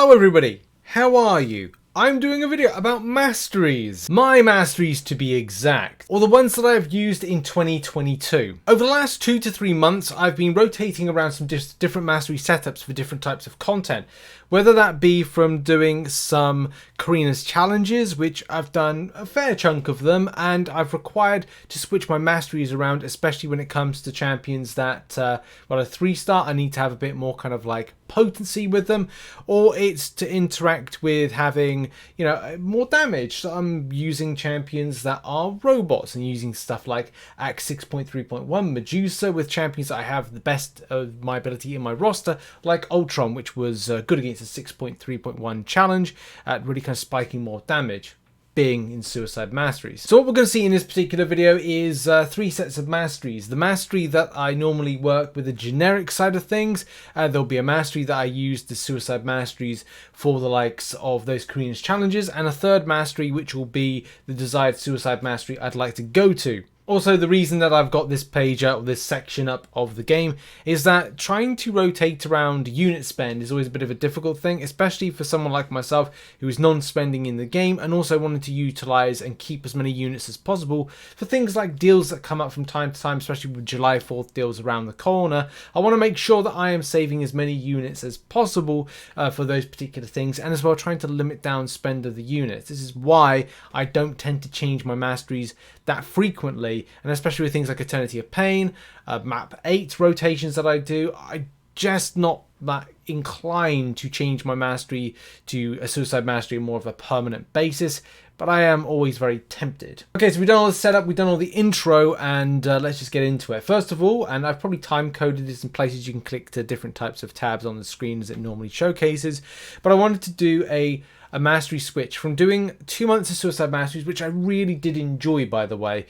Hello everybody, how are you? I'm doing a video about masteries. My masteries to be exact, or the ones that I've used in 2022. Over the last 2 to 3 months, I've been rotating around some different mastery setups for different types of content. Whether that be from doing some Karina's challenges, which I've done a fair chunk of them, and I've required to switch my masteries around, especially when it comes to champions that, well, a 3-star, I need to have a bit more kind of like potency with them, or it's to interact with having, you know, more damage. So I'm using champions that are robots and using stuff like Act 6.3.1 Medusa with champions that I have the best of my ability in my roster, like Ultron, which was good against a 6.3.1 challenge at really kind of spiking more damage, being in Suicide Masteries. So what we're going to see in this particular video is 3 sets of masteries. The mastery that I normally work with the generic side of things, there'll be a mastery that I use the Suicide Masteries for the likes of those Karina's challenges, and a third mastery which will be the desired Suicide Mastery I'd like to go to. Also, the reason that I've got this page up, or this section up of the game, is that trying to rotate around unit spend is always a bit of a difficult thing, especially for someone like myself who is non-spending in the game and also wanting to utilize and keep as many units as possible for things like deals that come up from time to time, especially with July 4th deals around the corner. I want to make sure that I am saving as many units as possible for those particular things, and as well trying to limit down spend of the units. This is why I don't tend to change my masteries that frequently, and especially with things like Eternity of Pain, map 8 rotations that I do, I just not that inclined to change my mastery to a Suicide Mastery on more of a permanent basis, but I am always very tempted. Okay, so we've done all the setup, we've done all the intro, and let's just get into it. First of all, and I've probably time-coded this in places you can click to different types of tabs on the screen as it normally showcases, but I wanted to do a mastery switch from doing 2 months of Suicide Masteries, which I really did enjoy, by the way,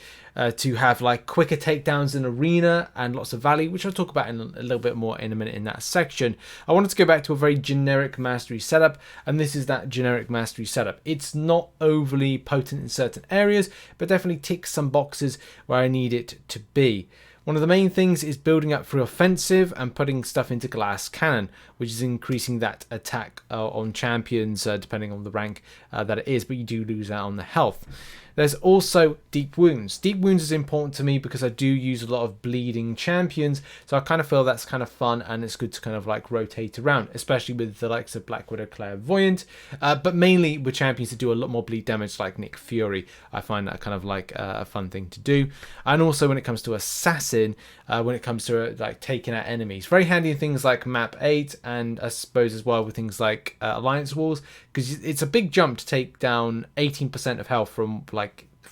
to have like quicker takedowns in arena and lots of value, which I'll talk about in a little bit more in a minute in that section. I wanted to go back to a very generic mastery setup, and this is that generic mastery setup. It's not overly potent in certain areas, but definitely ticks some boxes where I need it to be. One of the main things is building up for offensive and putting stuff into glass cannon, which is increasing that attack on champions depending on the rank that it is, but you do lose out on the health. There's also deep wounds. Deep wounds is important to me because I do use a lot of bleeding champions, so I kind of feel that's kind of fun and it's good to kind of like rotate around, especially with the likes of Black Widow, Clairvoyant, but mainly with champions that do a lot more bleed damage like Nick Fury. I find that kind of like a fun thing to do. And also when it comes to Assassin, when it comes to like taking out enemies, very handy in things like map 8, and I suppose as well with things like Alliance Walls, because it's a big jump to take down 18% of health from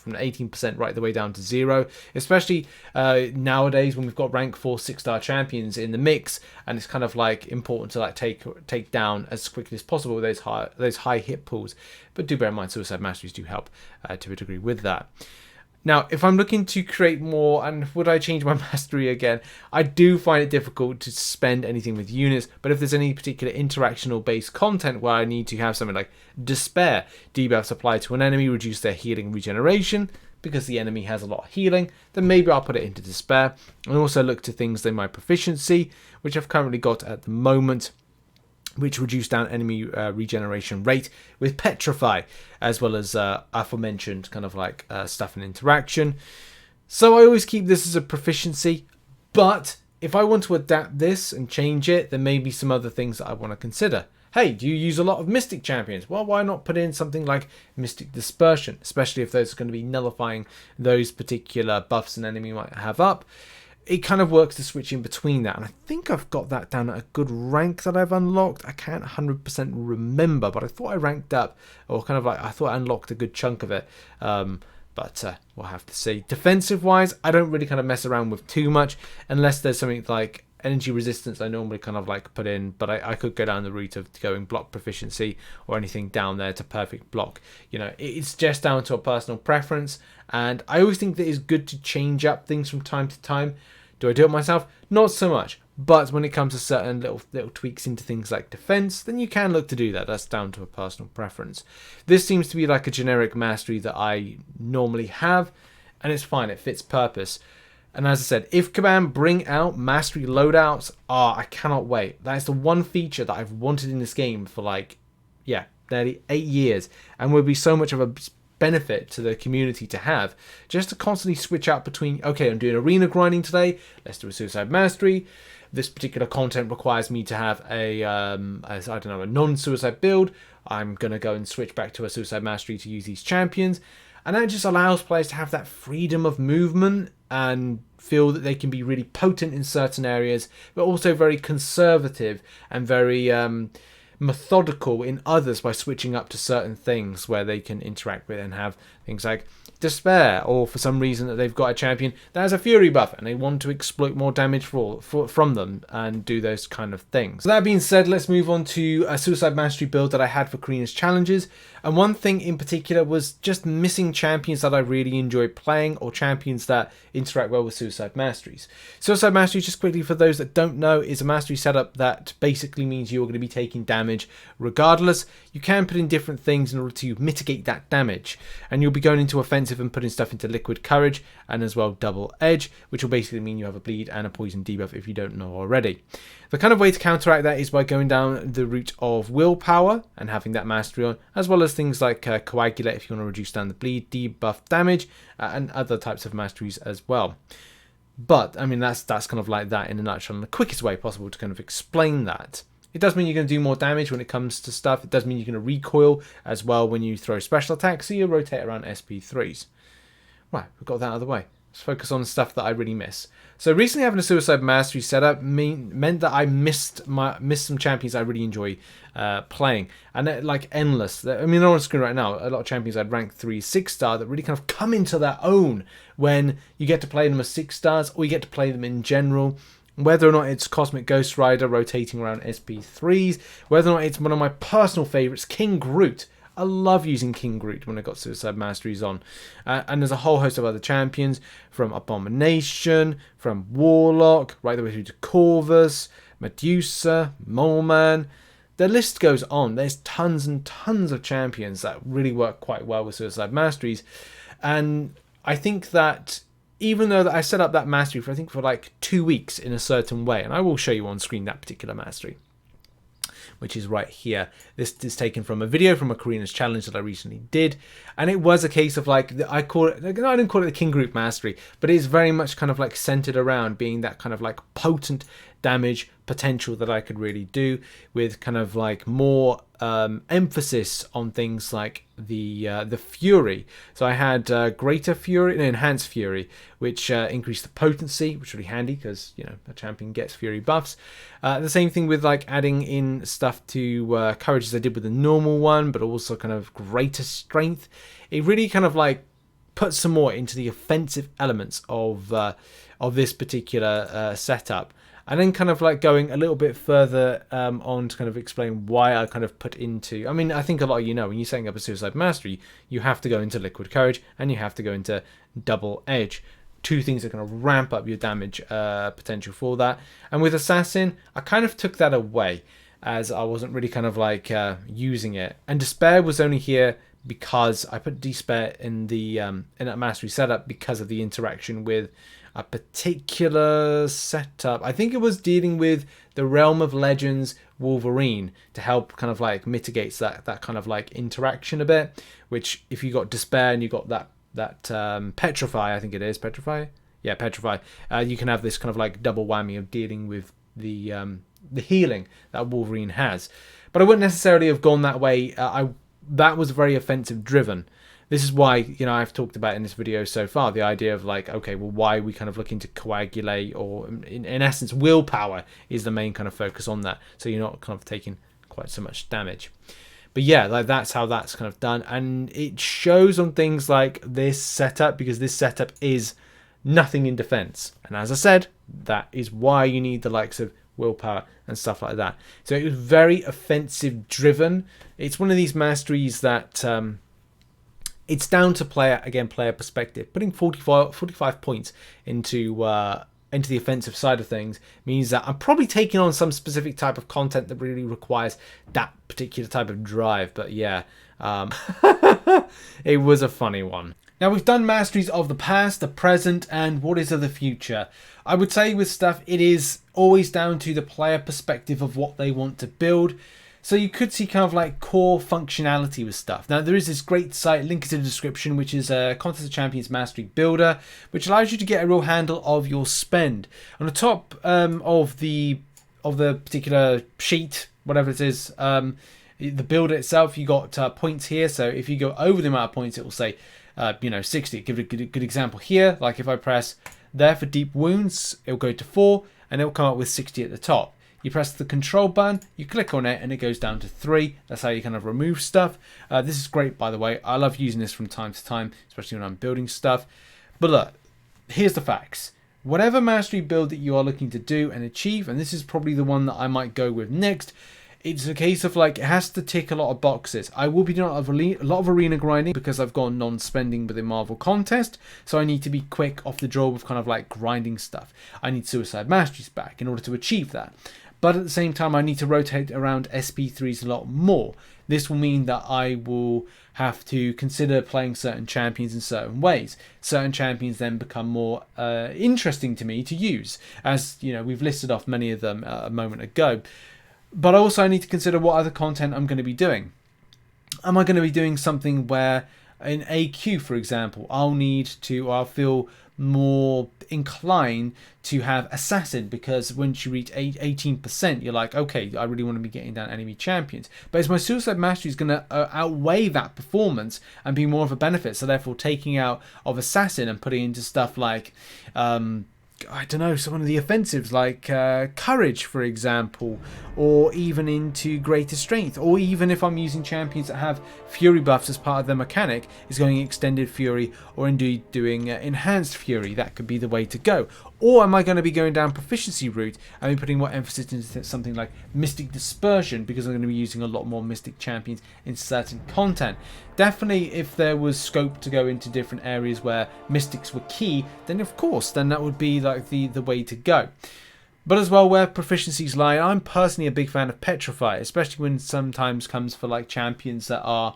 18% right the way down to 0, especially nowadays when we've got rank 4 6-star champions in the mix, and it's kind of like important to like take down as quickly as possible with those high hit pools. But do bear in mind, Suicide Masteries do help to a degree with that. Now, if I'm looking to create more, and would I change my mastery again? I do find it difficult to spend anything with units, but if there's any particular interactional based content where I need to have something like Despair, debuffs applied to an enemy, reduce their healing regeneration, because the enemy has a lot of healing, then maybe I'll put it into Despair. And also look to things like my proficiency, which I've currently got at the moment, which reduce down enemy regeneration rate with Petrify, as well as aforementioned kind of like stuff and interaction. So I always keep this as a proficiency, but if I want to adapt this and change it, there may be some other things that I want to consider. Hey, do you use a lot of Mystic champions? Well, why not put in something like Mystic Dispersion, especially if those are going to be nullifying those particular buffs an enemy might have up. It kind of works to switch in between that, and I think I've got that down at a good rank that I've unlocked. I can't 100% remember, but I thought I ranked up, or kind of like I thought I unlocked a good chunk of it, but we'll have to see. Defensive wise, I don't really kind of mess around with too much unless there's something like energy resistance I normally kind of like put in, but I could go down the route of going block proficiency or anything down there to perfect block. You know, it's just down to a personal preference, and I always think that it's good to change up things from time to time. Do I do it myself? Not so much, but when it comes to certain little tweaks into things like defense, then you can look to do that. That's down to a personal preference. This seems to be like a generic mastery that I normally have, and it's fine, it fits purpose. And as I said, if Kabam bring out mastery loadouts, I cannot wait. That is the one feature that I've wanted in this game for like yeah, nearly 8 years, and would be so much of a benefit to the community to have, just to constantly switch out between, okay, I'm doing arena grinding today, let's do a Suicide Mastery. This particular content requires me to have a non-suicide build. I'm going to go and switch back to a Suicide Mastery to use these champions. And that just allows players to have that freedom of movement and feel that they can be really potent in certain areas, but also very conservative and very methodical in others by switching up to certain things where they can interact with and have things like despair, or for some reason that they've got a champion that has a fury buff and they want to exploit more damage from them and do those kind of things. So that being said, let's move on to a Suicide Mastery build that I had for Karina's challenges. And one thing in particular was just missing champions that I really enjoy playing, or champions that interact well with Suicide Masteries. Suicide Mastery, just quickly for those that don't know, is a mastery setup that basically means you're going to be taking damage regardless. You can put in different things in order to mitigate that damage, and you'll be going into offensive and putting stuff into liquid courage, and as well double edge, which will basically mean you have a bleed and a poison debuff if you don't know already. The kind of way to counteract that is by going down the route of willpower and having that mastery on, as well as things like coagulate if you want to reduce down the bleed, debuff damage, and other types of masteries as well. But I mean, that's kind of like that in a nutshell, and the quickest way possible to kind of explain that. It does mean you're going to do more damage when it comes to stuff. It does mean you're going to recoil as well when you throw special attacks, so you rotate around SP3s. Right, we've got that out of the way. Let's focus on stuff that I really miss. So recently having a Suicide Mastery setup meant that I missed some champions I really enjoy playing. And they're like endless. I mean, they're on screen right now. A lot of champions I'd rank 3, 6-star that really kind of come into their own when you get to play them as 6 stars, or you get to play them in general. Whether or not it's Cosmic Ghost Rider rotating around SP3s, whether or not it's one of my personal favourites, King Groot. I love using King Groot when I got Suicide Masteries on. And there's a whole host of other champions, from Abomination, from Warlock, right the way through to Corvus, Medusa, Mole Man. The list goes on. There's tons and tons of champions that really work quite well with Suicide Masteries. And I think that even though that I set up that mastery for like 2 weeks in a certain way, and I will show you on screen that particular mastery, which is right here. This is taken from a video from a Karina's challenge that I recently did, and it was a case of like, I didn't call it the King Groot mastery, but it is very much kind of like centered around being that kind of like potent damage potential that I could really do, with kind of like more emphasis on things like the fury. So I had greater fury and enhanced fury, which increased the potency, which is really handy because, you know, a champion gets fury buffs. The same thing with like adding in stuff to courage as I did with the normal one, but also kind of greater strength. It really kind of like put some more into the offensive elements of this particular setup. And then kind of like going a little bit further on to kind of explain why I kind of put into... I mean, I think a lot of you know, when you're setting up a Suicide Mastery, you have to go into Liquid Courage and you have to go into Double Edge. 2 things that kind of ramp up your damage potential for that. And with Assassin, I kind of took that away, as I wasn't really kind of like using it. And Despair was only here because I put Despair in the in that Mastery setup because of the interaction with a particular setup. I think it was dealing with the Realm of Legends Wolverine to help kind of like mitigate that kind of like interaction a bit, which if you got Despair and you got that Petrify, I think it is Petrify, yeah, Petrify, you can have this kind of like double whammy of dealing with the healing that Wolverine has. But I wouldn't necessarily have gone that way. That was very offensive driven. This is why, you know, I've talked about in this video so far, the idea of like, okay, well, why are we kind of looking to coagulate, or in essence, willpower is the main kind of focus on that. So you're not kind of taking quite so much damage. But yeah, like that's how that's kind of done. And it shows on things like this setup, because this setup is nothing in defense. And as I said, that is why you need the likes of willpower and stuff like that. So it was very offensive driven. It's one of these masteries that... it's down to player perspective. Putting 45 points into the offensive side of things means that I'm probably taking on some specific type of content that really requires that particular type of drive. But yeah, it was a funny one. Now, we've done masteries of the past, the present, and what is of the future. I would say with stuff, it is always down to the player perspective of what they want to build. So you could see kind of like core functionality with stuff. Now there is this great site, link is in the description, which is a Contest of Champions Mastery Builder, which allows you to get a real handle of your spend. On the top of the particular sheet, whatever it is, the builder itself, you got points here. So if you go over the amount of points, it will say, 60. Give it a good example here. Like if I press there for deep wounds, it'll go to 4, and it'll come up with 60 at the top. You press the control button, you click on it, and it goes down to 3. That's how you kind of remove stuff. This is great, by the way. I love using this from time to time, especially when I'm building stuff. But look, here's the facts. Whatever mastery build that you are looking to do and achieve, and this is probably the one that I might go with next, it's a case of like, it has to tick a lot of boxes. I will be doing a lot of arena grinding because I've gone non-spending with the Marvel contest. So I need to be quick off the draw with kind of like grinding stuff. I need Suicide Masteries back in order to achieve that. But at the same time, I need to rotate around SP3s a lot more. This will mean that I will have to consider playing certain champions in certain ways. Certain champions then become more interesting to me to use. As you know, we've listed off many of them a moment ago. But also I need to consider what other content I'm going to be doing. Am I going to be doing something where in AQ, for example, I'll feel more inclined to have Assassin, because once you reach 18%, you're like, okay, I really want to be getting down enemy champions. But is my Suicide Mastery going to outweigh that performance and be more of a benefit? So therefore taking out of Assassin and putting into stuff like I don't know, some of the offensives like Courage, for example, or even into Greater Strength, or even if I'm using champions that have Fury buffs as part of their mechanic, is going Extended Fury, or indeed doing Enhanced Fury. That could be the way to go. Or am I going to be going down proficiency route and be putting more emphasis into something like Mystic Dispersion, because I'm going to be using a lot more Mystic champions in certain content. Definitely, if there was scope to go into different areas where Mystics were key, then of course, then that would be like the way to go. But as well, where proficiencies lie, I'm personally a big fan of Petrify, especially when sometimes comes for like champions that are,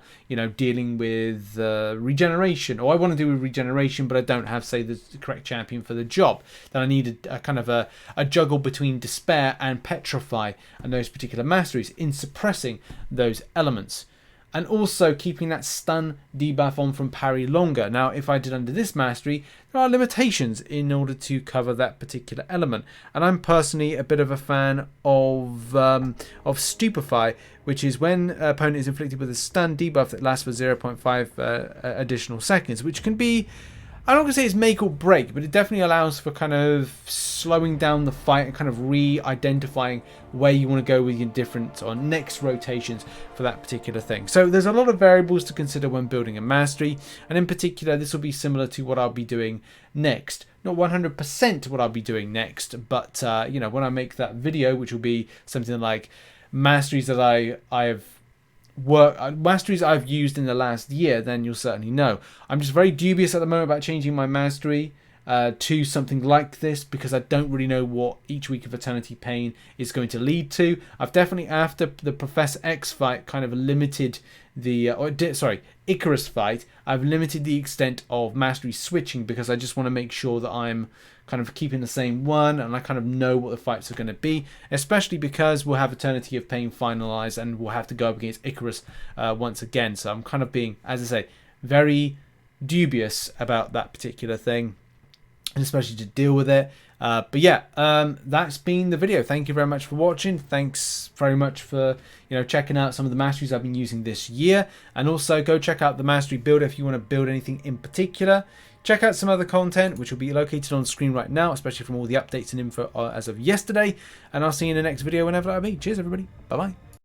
dealing with regeneration, or I want to do with regeneration, but I don't have, say, the correct champion for the job. Then I need a kind of a juggle between Despair and Petrify and those particular masteries in suppressing those elements. And also keeping that stun debuff on from parry longer. Now, if I did under this mastery, there are limitations in order to cover that particular element. And I'm personally a bit of a fan of Stupefy, which is when an opponent is inflicted with a stun debuff that lasts for 0.5 additional seconds, which can be, I'm not going to say it's make or break, but it definitely allows for kind of slowing down the fight and kind of re-identifying where you want to go with your different or next rotations for that particular thing. So there's a lot of variables to consider when building a mastery, and in particular this will be similar to what I'll be doing next. Not 100% what I'll be doing next, but when I make that video, which will be something like masteries that masteries I've used in the last year, then you'll certainly know. I'm just very dubious at the moment about changing my mastery to something like this, because I don't really know what each week of Eternity Pain is going to lead to. I've definitely, after the Professor X fight, kind of limited the Icarus fight, I've limited the extent of mastery switching, because I just want to make sure that I'm kind of keeping the same one and I kind of know what the fights are going to be, especially because we'll have Eternity of Pain finalized and we'll have to go up against Icarus once again. So I'm kind of being, as I say, very dubious about that particular thing, and especially to deal with it. But yeah, that's been the video. Thank you very much for watching. Thanks very much for checking out some of the masteries I've been using this year, and also go check out the mastery builder if you want to build anything in particular. Check out some other content which will be located on screen right now, especially from all the updates and info as of yesterday, and I'll see you in the next video whenever that be. Cheers everybody, bye bye.